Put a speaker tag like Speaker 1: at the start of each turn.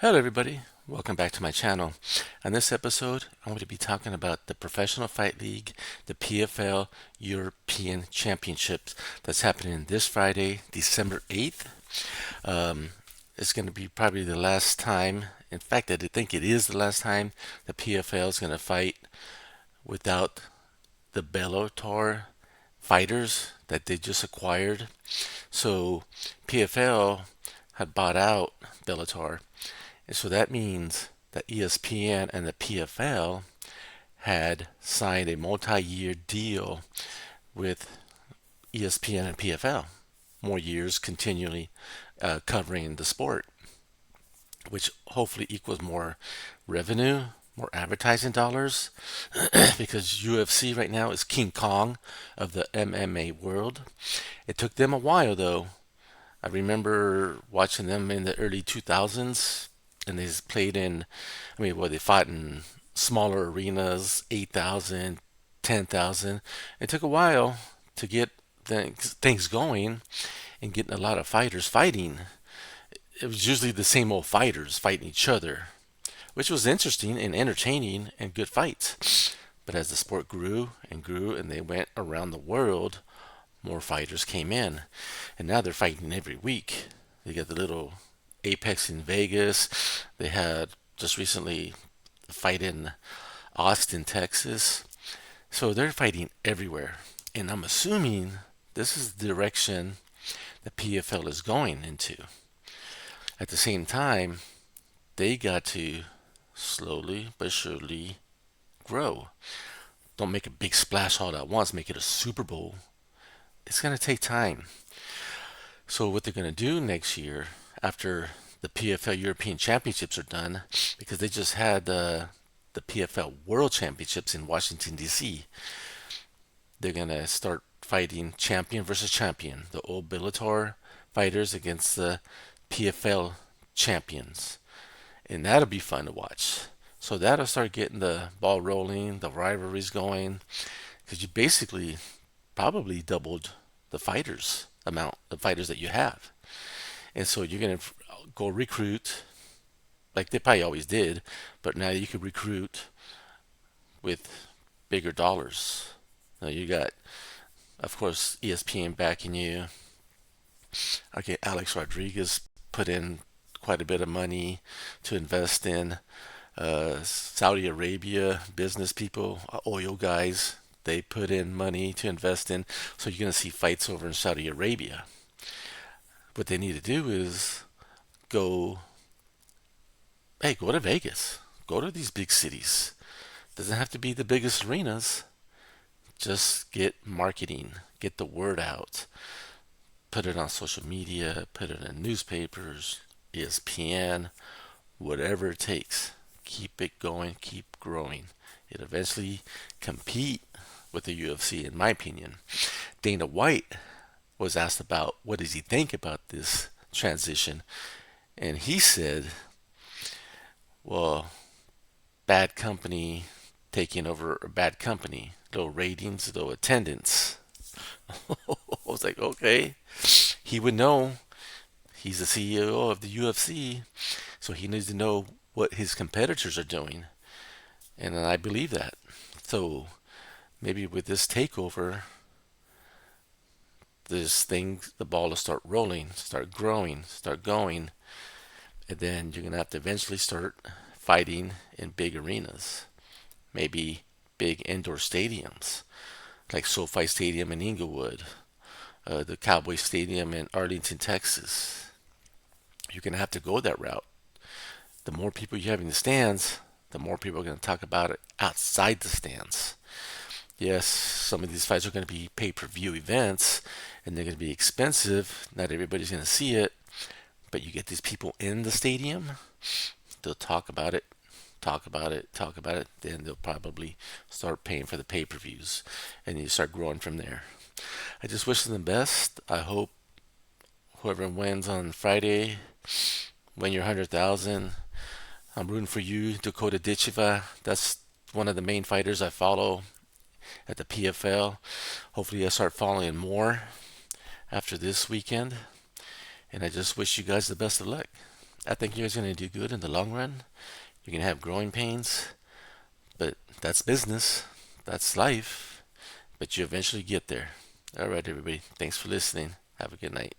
Speaker 1: Hello, everybody. Welcome back to my channel. On this episode, I'm going to be talking about the Professional Fight League, the PFL European Championships that's happening this Friday, December 8th. Um, it's going to be probably the last time. In fact, I think it is the last time the PFL is going to fight without the Bellator fighters that they just acquired. So, PFL had bought out Bellator. And so that means that ESPN and the PFL had signed a multi-year deal with ESPN and PFL, more years continually covering the sport, which hopefully equals more revenue, more advertising dollars, because UFC right now is King Kong of the MMA world. It took them a while though. I remember watching them in the early 2000s, and they played in, they fought in smaller arenas, 8,000, 10,000. It took a while to get things going and getting a lot of fighters fighting. It was usually the same old fighters fighting each other, which was interesting and entertaining and good fights. But as the sport grew and grew and they went around the world, more fighters came in. And now they're fighting every week. They got the little Apex in Vegas. They had just recently a fight in Austin, Texas. So they're fighting everywhere. And I'm assuming this is the direction the PFL is going into. At the same time, they got to slowly but surely grow. Don't make a big splash all at once, make it a Super Bowl. It's going to take time. So what they're going to do next year, after the PFL European Championships are done, because they just had the PFL World Championships in Washington D.C., they're going to start fighting champion versus champion, the old Bellator fighters against the PFL champions, and that'll be fun to watch. So that'll start getting the ball rolling, the rivalries going, because you basically probably doubled the fighters amount of fighters that you have. And so you're going to go recruit like they probably always did, but now you can recruit with bigger dollars. Now you got, of course, ESPN backing you. Okay, Alex Rodriguez put in quite a bit of money to invest in. Saudi Arabia business people, oil guys, they put in money to invest in. So you're going to see fights over in Saudi Arabia. What they need to do is go, hey, go to Vegas. Go to these big cities. Doesn't have to be the biggest arenas. Just get marketing, get the word out, put it on social media, put it in newspapers, ESPN, whatever it takes. Keep it going, keep growing. It eventually compete with the UFC, in my opinion. Dana White was asked about what does he think about this transition, and he said, "Well, bad company taking over a bad company, low ratings, low attendance." I was like, okay, he would know. He's the CEO of the UFC, so he needs to know what his competitors are doing, and I believe that. So maybe with this takeover, this thing, the ball will start rolling, start growing, start going, and then you're gonna have to eventually start fighting in big arenas, maybe big indoor stadiums like SoFi Stadium in Inglewood, the Cowboy Stadium in Arlington, Texas. You're gonna have to go that route. The more people you have in the stands, the more people are going to talk about it outside the stands. Yes, some of these fights are going to be pay-per-view events, and they're going to be expensive. Not everybody's going to see it, but you get these people in the stadium, they'll talk about it, talk about it, talk about it, then they'll probably start paying for the pay-per-views, and you start growing from there. I just wish them the best. I hope whoever wins on Friday win your 100,000. I'm rooting for you, Dakota Ditcheva. That's one of the main fighters I follow at the PFL. Hopefully, I start following more after this weekend. And I just wish you guys the best of luck. I think you guys are going to do good in the long run. You're going to have growing pains, but that's business. That's life. But you eventually get there. All right, everybody. Thanks for listening. Have a good night.